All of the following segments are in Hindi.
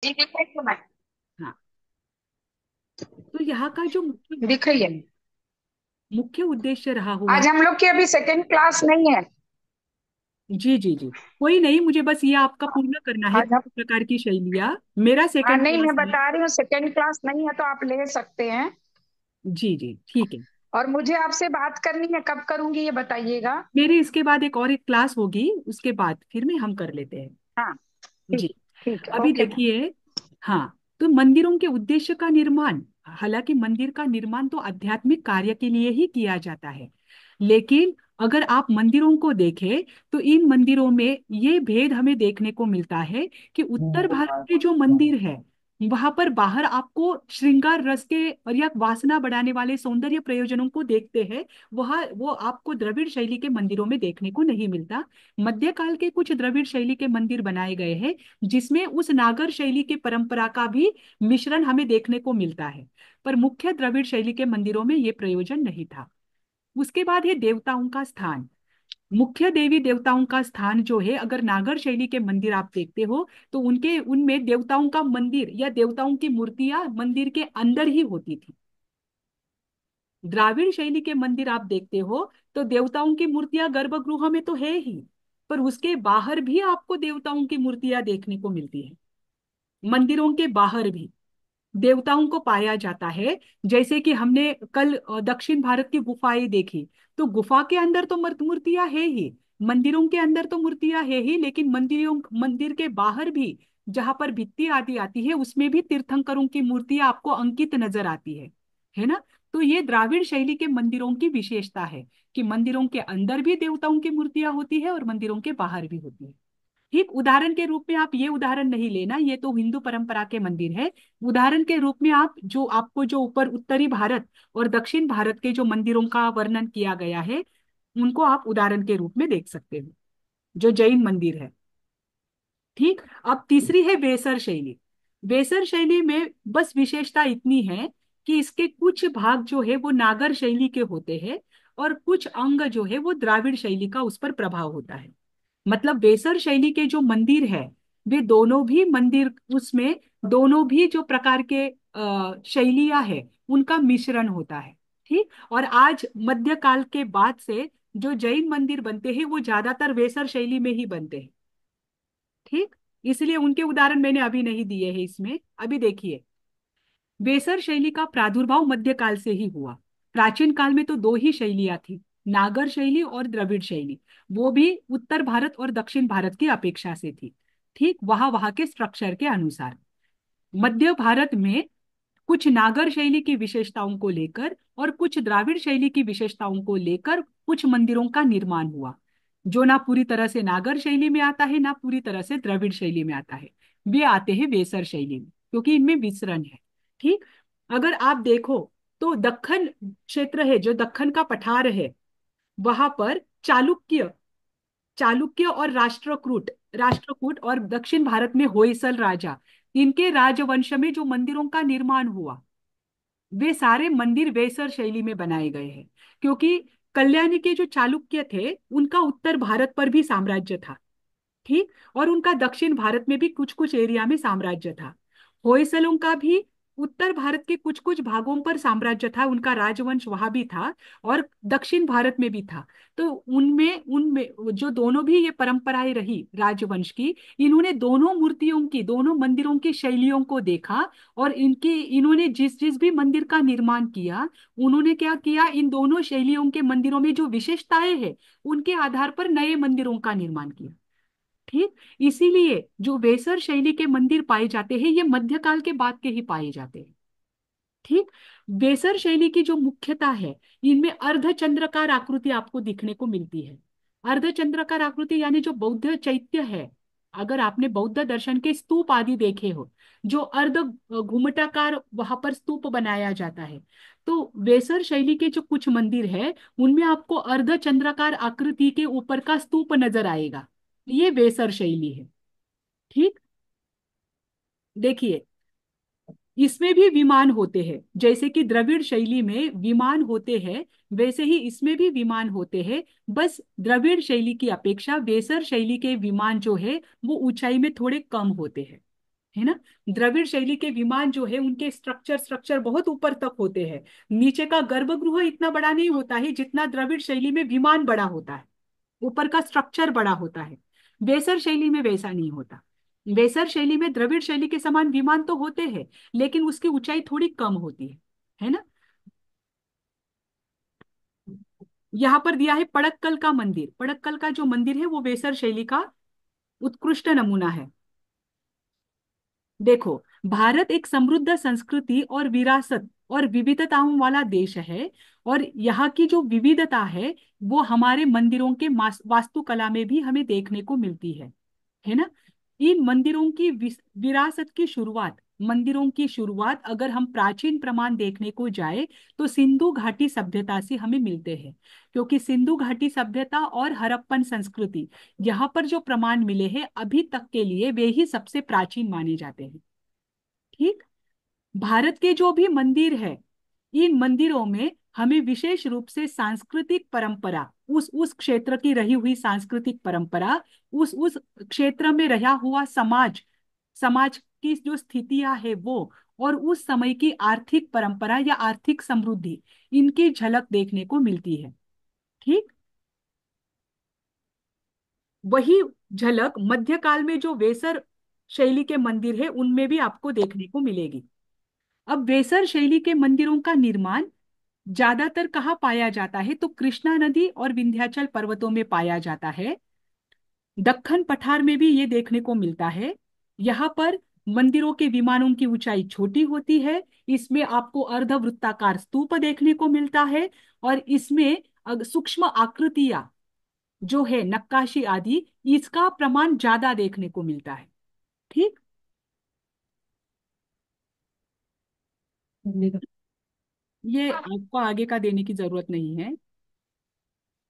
जी दिख रही है मैं। हाँ। तो यहाँ का जो दिख रही है। मुख्य उद्देश्य रहा हुआ आज है। हम लोग की अभी सेकंड क्लास नहीं है। जी जी जी। कोई नहीं, मुझे बस ये आपका पूर्ण करना है आज हम किस प्रकार की शैलियाँ। मेरा हाँ, सेकंड नहीं, क्लास मैं है। बता रही हूँ सेकंड क्लास नहीं है तो आप ले सकते हैं। जी जी ठीक है। और मुझे आपसे बात करनी है, कब करूंगी ये बताइएगा। मेरी इसके बाद एक और एक क्लास होगी, उसके बाद फिर में हम कर लेते हैं। हाँ, जी। ठीक। ठीक है, अभी ओके मैम। देखिए। हाँ। तो मंदिरों के उद्देश्य का निर्माण, हालांकि मंदिर का निर्माण तो आध्यात्मिक कार्य के लिए ही किया जाता है, लेकिन अगर आप मंदिरों को देखें तो इन मंदिरों में ये भेद हमें देखने को मिलता है कि उत्तर भारत के जो मंदिर है वहां पर बाहर आपको श्रृंगार रस के और या वासना बढ़ाने वाले सौंदर्य प्रयोजनों को देखते हैं, वह वो आपको द्रविड़ शैली के मंदिरों में देखने को नहीं मिलता। मध्यकाल के कुछ द्रविड़ शैली के मंदिर बनाए गए हैं जिसमें उस नागर शैली की परंपरा का भी मिश्रण हमें देखने को मिलता है, पर मुख्य द्रविड़ शैली के मंदिरों में ये प्रयोजन नहीं था। उसके बाद है देवताओं का स्थान। मुख्य देवी देवताओं का स्थान जो है, अगर नागर शैली के मंदिर आप देखते हो तो उनके उनमें देवताओं का मंदिर या देवताओं की मूर्तियां मंदिर के अंदर ही होती थी। द्राविड़ शैली के मंदिर आप देखते हो तो देवताओं की मूर्तियां गर्भगृह में तो है ही, पर उसके बाहर भी आपको देवताओं की मूर्तियां देखने को मिलती है। मंदिरों के बाहर भी देवताओं को पाया जाता है। जैसे कि हमने कल दक्षिण भारत की गुफाएं देखी, तो गुफा के अंदर तो मूर्तियां है ही, मंदिरों के अंदर तो मूर्तियां है ही, लेकिन मंदिर के बाहर भी जहां पर भित्ति आदि आती है उसमें भी तीर्थंकरों की मूर्तियां आपको अंकित नजर आती है ना। तो ये द्राविड़ शैली के मंदिरों की विशेषता है कि मंदिरों के अंदर भी देवताओं की मूर्तियां होती है और मंदिरों के बाहर भी होती है। ठीक उदाहरण के रूप में आप ये उदाहरण नहीं लेना, ये तो हिंदू परंपरा के मंदिर है। उदाहरण के रूप में आप जो आपको जो ऊपर उत्तरी भारत और दक्षिण भारत के जो मंदिरों का वर्णन किया गया है उनको आप उदाहरण के रूप में देख सकते हो, जो जैन मंदिर है। ठीक। अब तीसरी है वेसर शैली। वेसर शैली में बस विशेषता इतनी है कि इसके कुछ भाग जो है वो नागर शैली के होते हैं और कुछ अंग जो है वो द्राविड़ शैली का उस पर प्रभाव होता है। मतलब वेसर शैली के जो मंदिर है वे दोनों भी मंदिर उसमें दोनों भी जो प्रकार के शैलियां है उनका मिश्रण होता है। ठीक। और आज मध्यकाल के बाद से जो जैन मंदिर बनते हैं वो ज्यादातर वेसर शैली में ही बनते हैं। ठीक। इसलिए उनके उदाहरण मैंने अभी नहीं दिए हैं इसमें। अभी देखिए, वेसर शैली का प्रादुर्भाव मध्यकाल से ही हुआ। प्राचीन काल में तो दो ही शैलियां थी, नागर शैली और द्रविड़ शैली, वो भी उत्तर भारत और दक्षिण भारत की अपेक्षा से थी। ठीक, वहां वहां के स्ट्रक्चर के अनुसार मध्य भारत में कुछ नागर शैली की विशेषताओं को लेकर और कुछ द्राविड़ शैली की विशेषताओं को लेकर कुछ मंदिरों का निर्माण हुआ, जो ना पूरी तरह से नागर शैली में आता है ना पूरी तरह से द्रविड़ शैली में आता है। वे आते हैं वेसर शैली में क्योंकि इनमें विसरण है। ठीक। अगर आप देखो तो दक्खन क्षेत्र है, जो दक्खन का पठार है, वहां पर चालुक्य चालुक्य और राष्ट्रकूट राष्ट्रकूट और दक्षिण भारत में होयसल राजा, इनके राजवंश में जो मंदिरों का निर्माण हुआ वे सारे मंदिर वेसर शैली में बनाए गए हैं। क्योंकि कल्याणी के जो चालुक्य थे उनका उत्तर भारत पर भी साम्राज्य था। ठीक। और उनका दक्षिण भारत में भी कुछ कुछ एरिया में साम्राज्य था। होयसलों का भी उत्तर भारत के कुछ कुछ भागों पर साम्राज्य था, उनका राजवंश वहां भी था और दक्षिण भारत में भी था। तो उनमें उनमें जो दोनों भी ये परंपराएं रही राजवंश की, इन्होंने दोनों मूर्तियों की दोनों मंदिरों की शैलियों को देखा और इनकी इन्होंने जिस जिस भी मंदिर का निर्माण किया उन्होंने क्या किया, इन दोनों शैलियों के मंदिरों में जो विशेषताएं हैं उनके आधार पर नए मंदिरों का निर्माण किया। ठीक। इसीलिए जो वेसर शैली के मंदिर पाए जाते हैं ये मध्यकाल के बाद के ही पाए जाते हैं। ठीक। वेसर शैली की जो मुख्यता है, इनमें अर्धचंद्राकार आकृति आपको दिखने को मिलती है। अर्धचंद्राकार आकृति यानी जो बौद्ध चैत्य है, अगर आपने बौद्ध दर्शन के स्तूप आदि देखे हो, जो अर्ध घुमटाकार वहां पर स्तूप बनाया जाता है, तो वेसर शैली के जो कुछ मंदिर है उनमें आपको अर्धचंद्राकार आकृति के ऊपर का स्तूप नजर आएगा। ये वेसर शैली है। ठीक। देखिए, इसमें भी विमान होते हैं, जैसे कि द्रविड़ शैली में विमान होते हैं वैसे ही इसमें भी विमान होते हैं। बस द्रविड़ शैली की अपेक्षा वेसर शैली के विमान जो है वो ऊंचाई में थोड़े कम होते हैं। है ना। द्रविड़ शैली के विमान जो है उनके स्ट्रक्चर स्ट्रक्चर बहुत ऊपर तक होते हैं। नीचे का गर्भगृह इतना बड़ा नहीं होता है जितना द्रविड़ शैली में विमान बड़ा होता है। ऊपर का स्ट्रक्चर बड़ा होता है। वेसर शैली में वैसा नहीं होता। वेसर शैली में द्रविड़ शैली के समान विमान तो होते हैं, लेकिन उसकी ऊंचाई थोड़ी कम होती है ना। यहाँ पर दिया है पड़क्कल का मंदिर। पड़क्कल का जो मंदिर है वो वेसर शैली का उत्कृष्ट नमूना है। देखो, भारत एक समृद्ध संस्कृति और विरासत और विविधताओं वाला देश है। और यहाँ की जो विविधता है वो हमारे मंदिरों के वास्तुकला में भी हमें देखने को मिलती है ना। इन मंदिरों की विरासत की शुरुआत, मंदिरों की शुरुआत अगर हम प्राचीन प्रमाण देखने को जाए तो सिंधु घाटी सभ्यता से हमें मिलते हैं। क्योंकि सिंधु घाटी सभ्यता और हड़प्पन संस्कृति, यहाँ पर जो प्रमाण मिले हैं अभी तक के लिए वे ही सबसे प्राचीन माने जाते हैं। ठीक। भारत के जो भी मंदिर है, इन मंदिरों में हमें विशेष रूप से सांस्कृतिक परंपरा, उस क्षेत्र की रही हुई सांस्कृतिक परंपरा, उस क्षेत्र में रहा हुआ समाज, समाज की जो स्थितियां है वो, और उस समय की आर्थिक परंपरा या आर्थिक समृद्धि, इनकी झलक देखने को मिलती है। ठीक। वही झलक मध्यकाल में जो वेसर शैली के मंदिर है उनमें भी आपको देखने को मिलेगी। अब वेसर शैली के मंदिरों का निर्माण ज्यादातर कहाँ पाया जाता है, तो कृष्णा नदी और विंध्याचल पर्वतों में पाया जाता है। दक्खन पठार में भी ये देखने को मिलता है। यहाँ पर मंदिरों के विमानों की ऊंचाई छोटी होती है। इसमें आपको अर्धवृत्ताकार स्तूप देखने को मिलता है। और इसमें सूक्ष्म आकृतियां जो है, नक्काशी आदि, इसका प्रमाण ज्यादा देखने को मिलता है। ठीक। ये आपको आगे का देने की जरूरत नहीं है।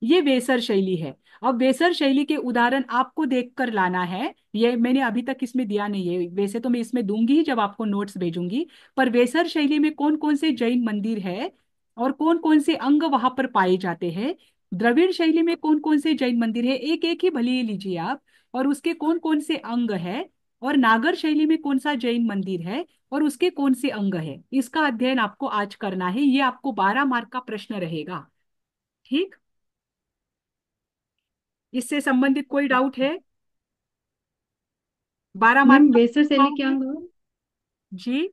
ये वेसर शैली है। अब वेसर शैली के उदाहरण आपको देखकर लाना है। ये मैंने अभी तक इसमें दिया नहीं है, वैसे तो मैं इसमें दूंगी ही जब आपको नोट्स भेजूंगी। पर वेसर शैली में कौन कौन से जैन मंदिर है और कौन कौन से अंग वहां पर पाए जाते हैं, द्रविड़ शैली में कौन कौन से जैन मंदिर है, एक एक ही भले ही लीजिए आप, और उसके कौन कौन से अंग है, और नागर शैली में कौन सा जैन मंदिर है और उसके कौन से अंग है, इसका अध्ययन आपको आज करना है। ये आपको 12 मार्क का प्रश्न रहेगा। ठीक। इससे संबंधित कोई डाउट है? 12 मार्क मैम का बेसर पूछता शैली हूँ के मैं। अंग और जी।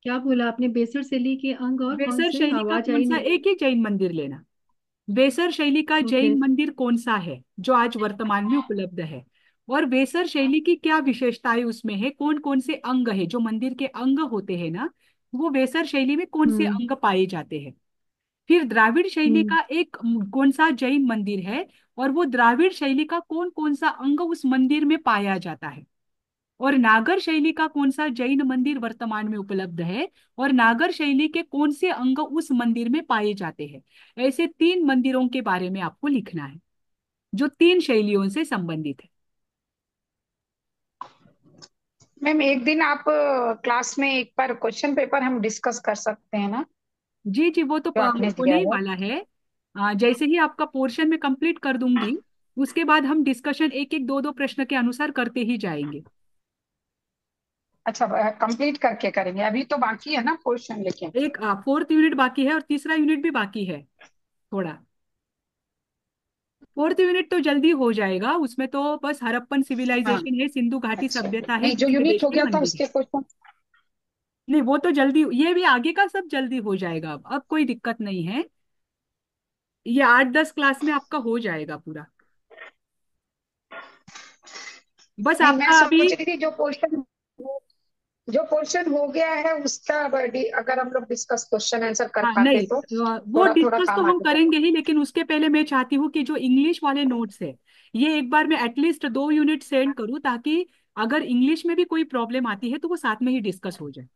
क्या बोला आपने? बेसर शैली के अंग और कौन वेसर से? शैली का आवाज कौन आई सा, नहीं। एक ही जैन मंदिर लेना। वेसर शैली का ओके। जैन मंदिर कौन सा है जो आज वर्तमान में उपलब्ध है, और वेसर शैली की क्या विशेषताएं उसमें है, कौन कौन से अंग है, जो मंदिर के अंग होते हैं ना, वो वेसर शैली में कौन से हम्म। अंग पाए जाते हैं। फिर द्राविड़ शैली हम्म। का एक कौन सा जैन मंदिर है, और वो द्राविड़ शैली का कौन कौन सा अंग उस मंदिर में पाया जाता है। और नागर शैली का कौन सा जैन मंदिर वर्तमान में उपलब्ध है, और नागर शैली के कौन से अंग उस मंदिर में पाए जाते हैं। ऐसे 3 मंदिरों के बारे में आपको लिखना है जो 3 शैलियों से संबंधित है। मैम एक दिन आप क्लास में एक बार क्वेश्चन पेपर हम डिस्कस कर सकते हैं ना, जी जी, वो तो जो आपने होने दिया ही है। वाला है। जैसे ही आपका पोर्शन में कंप्लीट कर दूंगी, उसके बाद हम डिस्कशन एक एक दो दो प्रश्न के अनुसार करते ही जाएंगे। अच्छा, कंप्लीट करके करेंगे, अभी तो बाकी है ना पोर्शन लेके। एक 4th यूनिट बाकी है और तीसरा यूनिट भी बाकी है थोड़ा। 4th यूनिट तो जल्दी हो जाएगा, उसमें तो बस हड़प्पन हाँ। सिविलाइजेशन है, सिंधु घाटी अच्छा, सभ्यता है, नहीं जो दूसरे यूनिट देश हो के गया था मंदिर है। उसके क्वेश्चन। नहीं, वो तो जल्दी, ये भी आगे का सब जल्दी हो जाएगा। अब कोई दिक्कत नहीं है। ये 8-10 क्लास में आपका हो जाएगा पूरा। बस नहीं, मैं आपका अभी। सोच रही थी जो पोर्शन हो गया है उसका अगर हम लोग डिस्कस क्वेश्चन आंसर कर हाँ पाते नहीं, तो वो थोड़ा थोड़ा डिस्कस तो काम हम आगे करेंगे बढ़ता। ही, लेकिन उसके पहले मैं चाहती हूँ कि जो इंग्लिश वाले नोट्स है, ये एक बार मैं एटलीस्ट 2 यूनिट सेंड करूँ, ताकि अगर इंग्लिश में भी कोई प्रॉब्लम आती है तो वो साथ में ही डिस्कस हो जाए।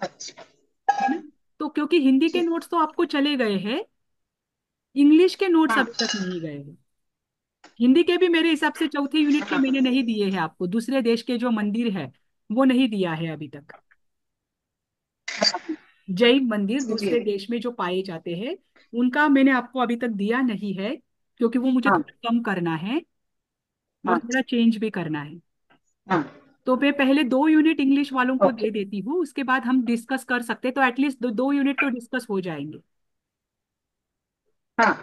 अच्छा। है ना। तो क्योंकि हिंदी के नोट्स तो आपको चले गए हैं, इंग्लिश के नोट्स हाँ। अभी तक नहीं गए हैं। हिंदी के भी मेरे हिसाब से 4थे यूनिट के मैंने नहीं दिए हैं आपको, दूसरे देश के जो मंदिर है वो नहीं दिया है अभी तक। जैन मंदिर जी। दूसरे देश में जो पाए जाते हैं उनका मैंने आपको अभी तक दिया नहीं है, क्योंकि वो मुझे हाँ। थोड़ा कम करना है। और हाँ थोड़ा चेंज भी करना है। हाँ। तो मैं पहले 2 यूनिट इंग्लिश वालों को ओके। दे देती हूँ, उसके बाद हम डिस्कस कर सकते हैं, तो एटलीस्ट 2 यूनिट तो डिस्कस हो जाएंगे। हाँ।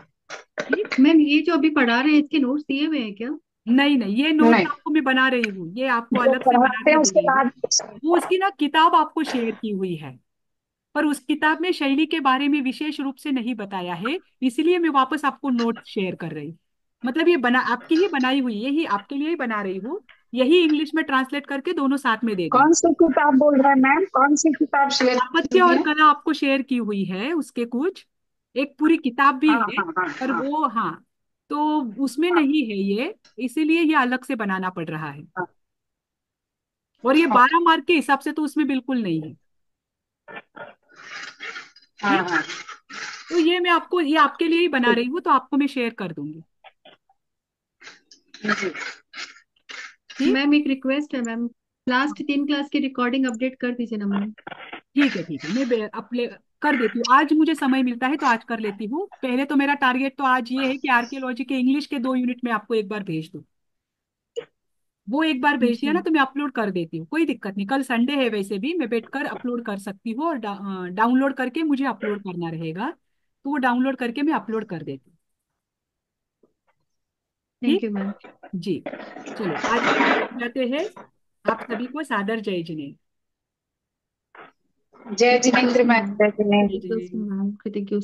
ठीक। मैम ये जो अभी पढ़ा रहे हैं इसके नोट्स दिए हुए हैं क्या? नहीं नहीं, ये नोट्स नहीं, आपको मैं बना रही हूँ, ये आपको जो अलग से बना पढ़ाते के हैं दे उसके रही हूँ। बाद। वो उसकी ना किताब आपको शेयर की हुई है, पर उस किताब में शैली के बारे में विशेष रूप से नहीं बताया है, इसलिए मैं वापस आपको नोट शेयर कर रही हूँ। मतलब ये बना आपकी ही बनाई हुई, यही आपके लिए ही बना रही हूँ, यही इंग्लिश में ट्रांसलेट करके दोनों साथ में दे दूँ। कौन सी किताब बोल रहे हैं मैम? कौन सी किताब शेयर स्थापत्य की और है? कला आपको शेयर की हुई है, उसके कुछ एक पूरी किताब भी हाँ है, हाँ हाँ पर हाँ वो हाँ, तो उसमें हाँ। नहीं है ये, इसीलिए ये अलग से बनाना पड़ रहा है। हाँ, और ये ओके। 12 मार्क के हिसाब से तो उसमें बिल्कुल नहीं है। हाँ ठीक। हाँ। तो ये मैं आपको, ये आपके लिए ही बना रही हूँ, तो आपको मैं शेयर कर दूंगी। जी। ठीक। मैम एक रिक्वेस्ट है मैम, लास्ट 3 क्लास की रिकॉर्डिंग अपडेट कर दीजिए ना मैम। ठीक है ठीक है, मैं अपले कर देती हूँ, आज मुझे समय मिलता है तो आज कर लेती हूँ। पहले तो मेरा टारगेट तो आज ये है कि आर्कियोलॉजी के इंग्लिश के 2 यूनिट में आपको एक बार भेज दूँ। वो एक बार भेज दिया ना जी। तो मैं अपलोड कर देती हूँ, कोई दिक्कत नहीं, कल संडे है वैसे भी, मैं बैठकर अपलोड कर सकती हूँ, और डाउनलोड करके मुझे अपलोड करना रहेगा, तो वो डाउनलोड करके मैं अपलोड कर देती हूँ। थैंक ठीक। You ma'am. जी। चलो आज के लिए जाते हैं। आप सभी को सादर जय जिनेन्द्र। जय जिनेन्द्र कृतज्ञ मैम, मैम। जय जिनेन्द्र। जय कृतज्ञ जिनेन्द्र। मैम, कृतज्ञ।